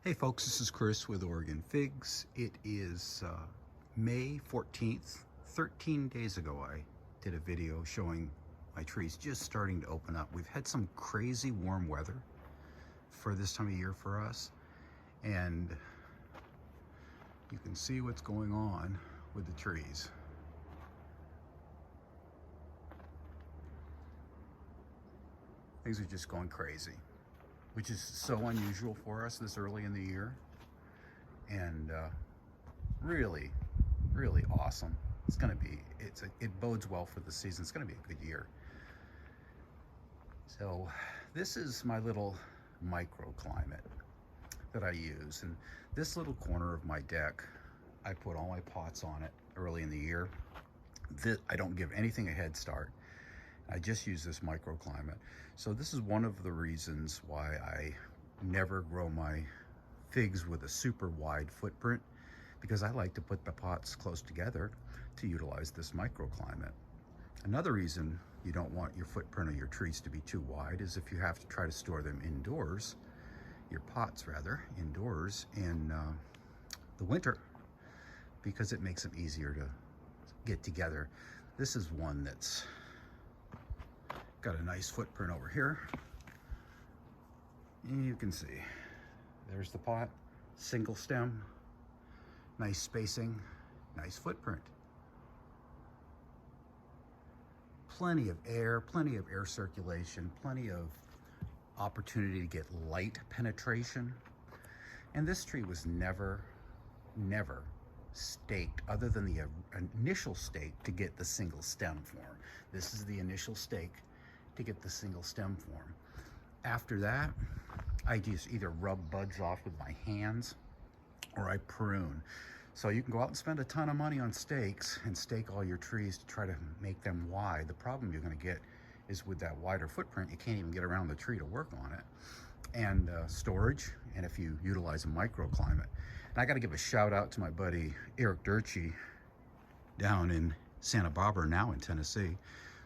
Hey folks, this is Chris with Oregon Figs. It is May 14th. 13 days ago I did a video showing my trees just starting to open up. We've had some crazy warm weather for this time of year for us, and you can see what's going on with the trees. Things are just going crazy, which is so unusual for us this early in the year, and really awesome. It's going to be, it bodes well for the season. It's going to be a good year. So this is my little microclimate that I use, and this little corner of my deck, I put all my pots on it early in the year. I don't give anything a head start. I just use this microclimate. So this is one of the reasons why I never grow my figs with a super wide footprint, because I like to put the pots close together to utilize this microclimate. Another reason you don't want your footprint of your trees to be too wide is if you have to try to store them indoors, your pots rather, indoors in the winter, because it makes them easier to get together. This is one that's got a nice footprint over here. And you can see, there's the pot, single stem, nice spacing, nice footprint. Plenty of air circulation, plenty of opportunity to get light penetration. And this tree was never staked, other than the initial stake to get the single stem form. This is the initial stake to get the single stem form. After that, I just either rub buds off with my hands or I prune. So you can go out and spend a ton of money on stakes and stake all your trees to try to make them wide. The problem you're going to get is with that wider footprint, you can't even get around the tree to work on it. And storage, and if you utilize a microclimate. And I got to give a shout out to my buddy Eric Durchie down in Santa Barbara, now in Tennessee,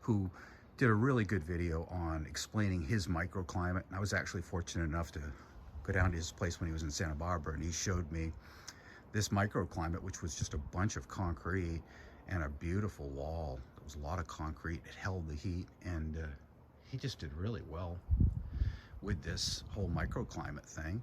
who did a really good video on explaining his microclimate. And I was actually fortunate enough to go down to his place when he was in Santa Barbara, and he showed me this microclimate, which was just a bunch of concrete and a beautiful wall. There was a lot of concrete, it held the heat, and he just did really well with this whole microclimate thing.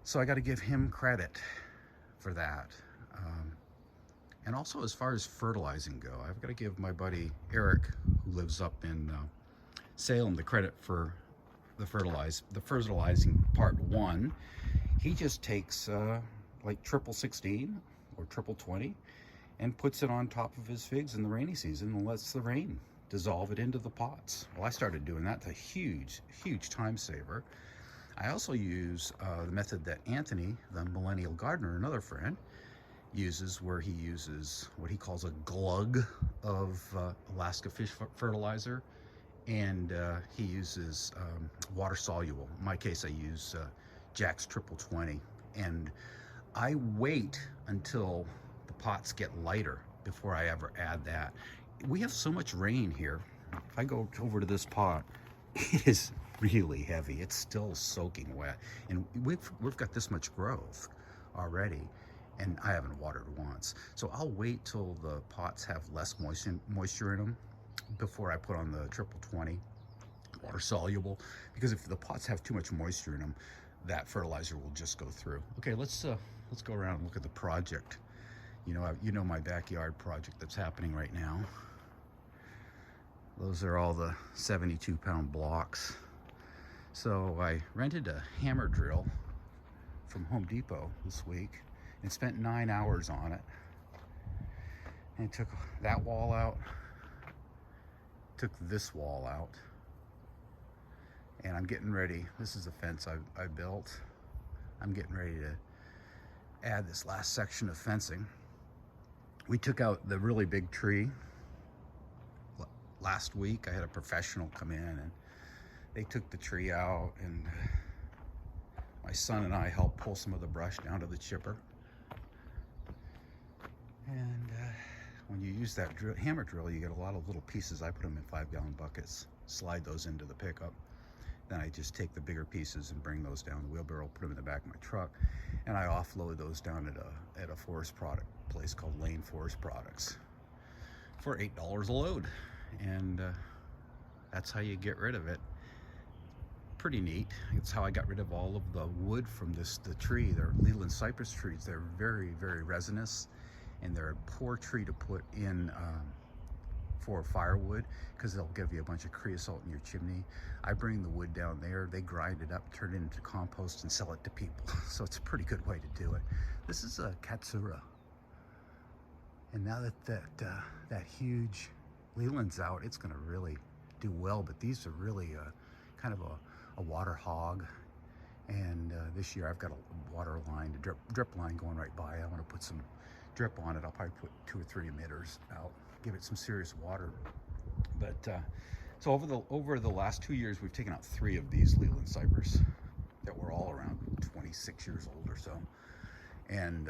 So I got to give him credit for that. And also, as far as fertilizing go, I've got to give my buddy Eric, who lives up in Salem, the credit for the fertilizing part one. He just takes like triple 16 or triple 20 and puts it on top of his figs in the rainy season and lets the rain dissolve it into the pots. Well, I started doing that. It's a huge time saver. I also use the method that Anthony, the millennial gardener, another friend, uses, where he uses what he calls a glug of Alaska fish fertilizer, and he uses water soluble. In my case, I use Jack's triple 20, and I wait until the pots get lighter before I ever add that. We have so much rain here. If I go over to this pot, it is really heavy. It's still soaking wet, and we've got this much growth already, and I haven't watered once. So I'll wait till the pots have less moisture in them before I put on the triple 20 water soluble, because if the pots have too much moisture in them, that fertilizer will just go through. Okay, let's go around and look at the project. You know my backyard project that's happening right now. Those are all the 72-pound blocks. So I rented a hammer drill from Home Depot this week and spent 9 hours on it. And took that wall out, took this wall out, and I'm getting ready. This is a fence I built. I'm getting ready to add this last section of fencing. We took out the really big tree last week. I had a professional come in, and they took the tree out, and my son and I helped pull some of the brush down to the chipper. And when you use that hammer drill, you get a lot of little pieces. I put them in 5-gallon buckets, slide those into the pickup. Then I just take the bigger pieces and bring those down the wheelbarrow, put them in the back of my truck, and I offload those down at a forest product place called Lane Forest Products for $8 a load. And that's how you get rid of it. Pretty neat. It's how I got rid of all of the wood from the tree. They're Leland cypress trees. They're very, very resinous, and they're a poor tree to put in for firewood because they'll give you a bunch of creosote in your chimney. I bring the wood down there, they grind it up, turn it into compost, and sell it to people. So it's a pretty good way to do it. This is a Katsura. And now that huge Leland's out, it's going to really do well. But these are really kind of a water hog. And this year I've got a water line, a drip line going right by. I want to put some drip on it. I'll probably put 2 or 3 emitters out, give it some serious water. But so over the last 2 years, we've taken out 3 of these Leland cypress that were all around 26 years old or so. And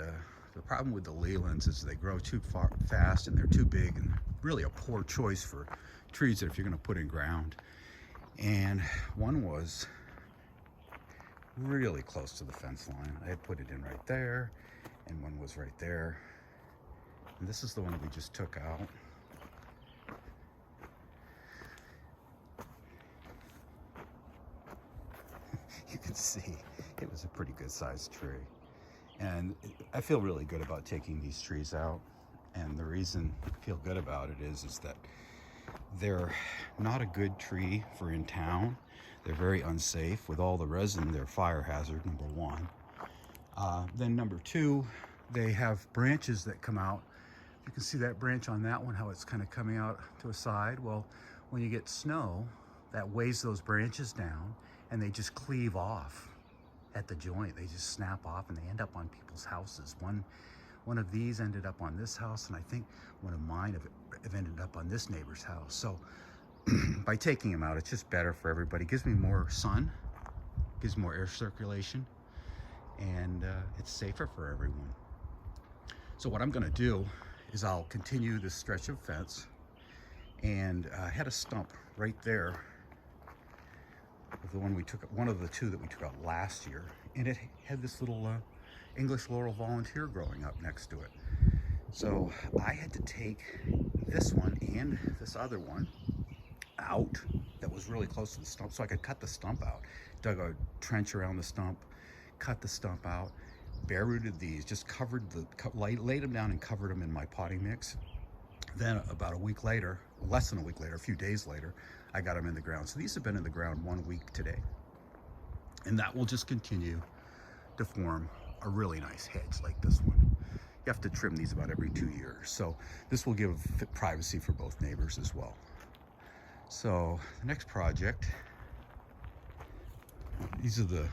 the problem with the Lelands is they grow too fast, and they're too big, and really a poor choice for trees that if you're going to put in ground. And one was really close to the fence line. I had put it in right there, and one was right there. And this is the one we just took out. You can see it was a pretty good sized tree. And I feel really good about taking these trees out. And the reason I feel good about it is that they're not a good tree for in town. They're very unsafe. With all the resin, they're a fire hazard, number one. Then number two, they have branches that come out. You can see that branch on that one, how it's kind of coming out to a side. Well, when you get snow, that weighs those branches down, and they just cleave off at the joint. They just snap off, and they end up on people's houses. One of these ended up on this house, and I think one of mine have ended up on this neighbor's house. So by taking them out, it's just better for everybody. It gives me more sun, gives more air circulation, and it's safer for everyone. So what I'm going to do is I'll continue this stretch of fence, and I had a stump right there, the one we took, one of the 2 that we took out last year, and it had this little English laurel volunteer growing up next to it. So I had to take this one and this other one out that was really close to the stump so I could cut the stump out. Dug a trench around the stump, cut the stump out, bare rooted these, just covered laid them down and covered them in my potting mix. Then about a week later, less than a week later, a few days later, I got them in the ground. So these have been in the ground 1 week today. And that will just continue to form a really nice hedge like this one. You have to trim these about every 2 years. So this will give privacy for both neighbors as well. So the next project, these are the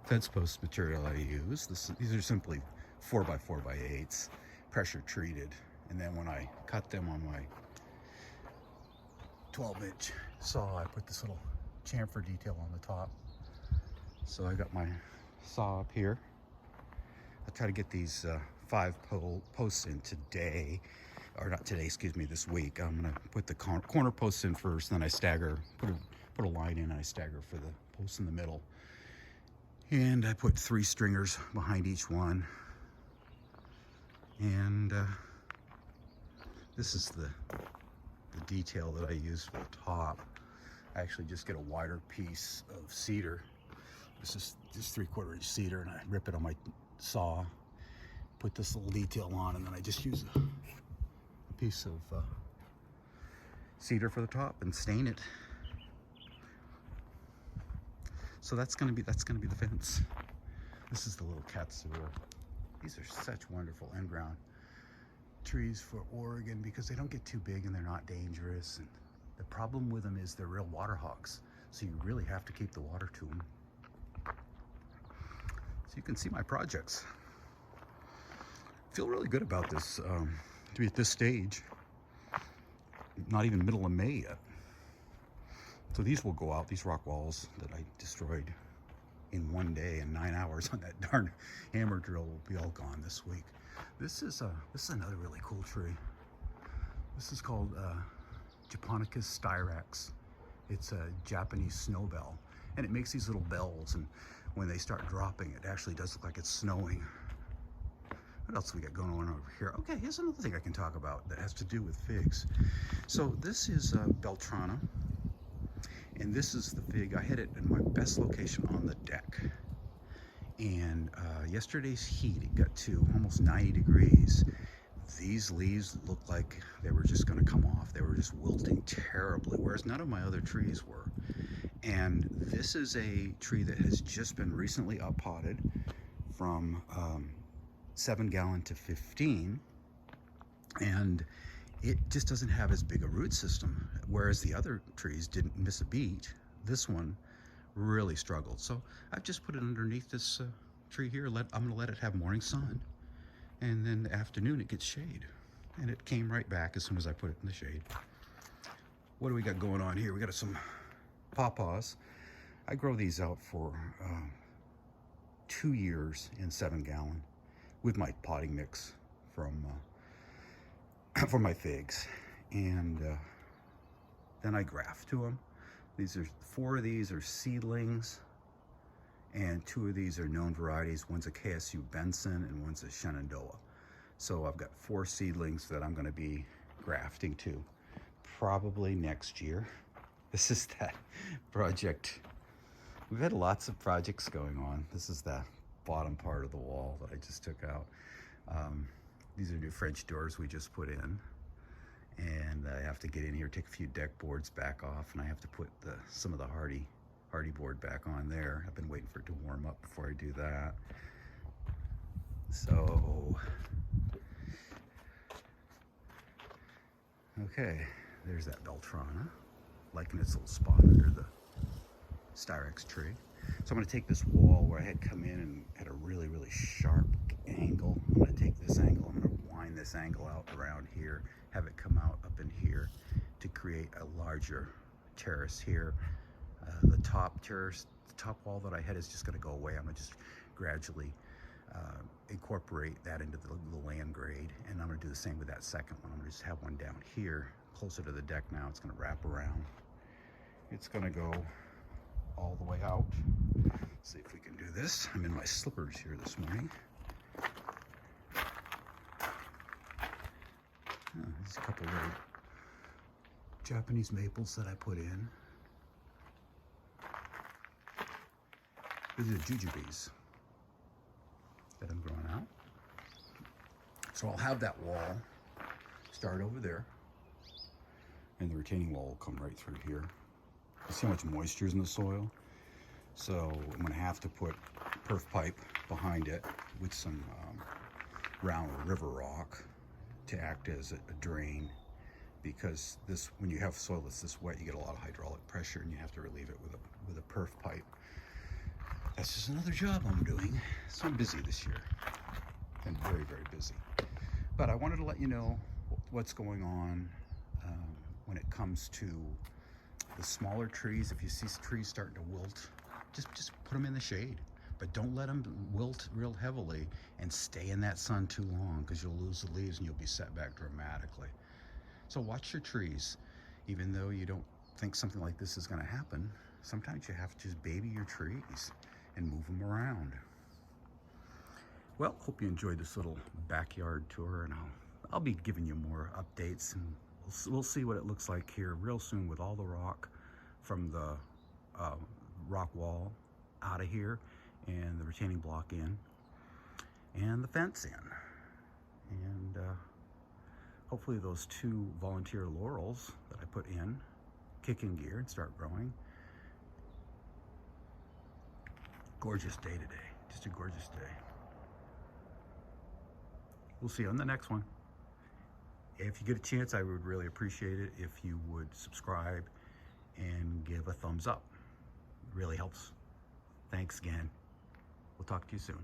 fence post material I use. These are simply 4x4x8s, pressure treated. And then when I cut them on my 12-inch saw, I put this little chamfer detail on the top. So I got my saw up here. I'll try to get these 5 posts in today, or not today, excuse me, this week. I'm gonna put the corner posts in first, then I stagger, put a line in, and I stagger for the posts in the middle. And I put 3 stringers behind each one. And this is the detail that I use for the top. I actually just get a wider piece of cedar. This is just 3/4 inch cedar, and I rip it on my saw, put this little detail on, and then I just use a piece of cedar for the top and stain it. So that's gonna be the fence. This is the little Katsura. These are such wonderful in-ground trees for Oregon because they don't get too big and they're not dangerous. And the problem with them is they're real water hogs, so you really have to keep the water to them. So you can see my projects. I feel really good about this to be at this stage. Not even middle of May yet. So these will go out, these rock walls that I destroyed in 1 day and 9 hours on that darn hammer drill will be all gone this week. This is another really cool tree. This is called Japonicus styrax. It's a Japanese snowbell. And it makes these little bells, and when they start dropping, it actually does look like it's snowing. What else we got going on over here? Okay, here's another thing I can talk about that has to do with figs. So this is Beltrana, and this is the fig. I had it in my best location on the deck. And yesterday's heat, it got to almost 90 degrees. These leaves looked like they were just going to come off. They were just wilting terribly, whereas none of my other trees were. And this is a tree that has just been recently up-potted from 7 gallon to 15, and it just doesn't have as big a root system, whereas the other trees didn't miss a beat. This one really struggled. So I've just put it underneath this tree here. I'm gonna let it have morning sun, and then the afternoon it gets shade. And it came right back as soon as I put it in the shade. What do we got going on here? We got some pawpaws. I grow these out for 2 years in 7 gallon with my potting mix from for my figs, and then I graft to them. These are 4 of these are seedlings, and 2 of these are known varieties. One's a KSU Benson and one's a Shenandoah. So I've got 4 seedlings that I'm going to be grafting to probably next year. This is that project. We've had lots of projects going on. This is the bottom part of the wall that I just took out. These are new French doors we just put in, and I have to get in here, take a few deck boards back off, and I have to put some of the hardy board back on there. I've been waiting for it to warm up before I do that. So, okay, there's that Beltrana, liking its little spot under the Styrex tree. So I'm going to take this wall where I had come in and had a really, really sharp angle. I'm going to take this angle, I'm going to wind this angle out around here, have it come out up in here to create a larger terrace here. The top terrace, the top wall that I had is just going to go away. I'm going to just gradually incorporate that into the land grade, and I'm going to do the same with that second one. I'm going to just have one down here closer to the deck now. It's going to wrap around. It's going to go all the way out. Let's see if we can do this. I'm in my slippers here this morning. There's a couple little Japanese maples that I put in. These are jujubes that I'm growing out. So I'll have that wall start over there, and the retaining wall will come right through here. You see how much moisture is in the soil? So I'm going to have to put perf pipe behind it with some round river rock to act as a drain, because this, when you have soil that's this wet, you get a lot of hydraulic pressure, and you have to relieve it with a perf pipe. That's just another job I'm doing. So I'm busy this year, and very, very busy. But I wanted to let you know what's going on when it comes to the smaller trees. If you see trees starting to wilt, just put them in the shade, but don't let them wilt real heavily and stay in that sun too long, because you'll lose the leaves and you'll be set back dramatically. So watch your trees. Even though you don't think something like this is going to happen, sometimes you have to just baby your trees and move them around. Well, hope you enjoyed this little backyard tour, and I'll be giving you more updates, and we'll see what it looks like here real soon with all the rock from the rock wall out of here, and the retaining block in, and the fence in, and hopefully those 2 volunteer laurels that I put in kick in gear and start growing. Gorgeous day today, just a gorgeous day. We'll see you on the next one. If you get a chance, I would really appreciate it if you would subscribe and give a thumbs up. It really helps. Thanks again. We'll talk to you soon.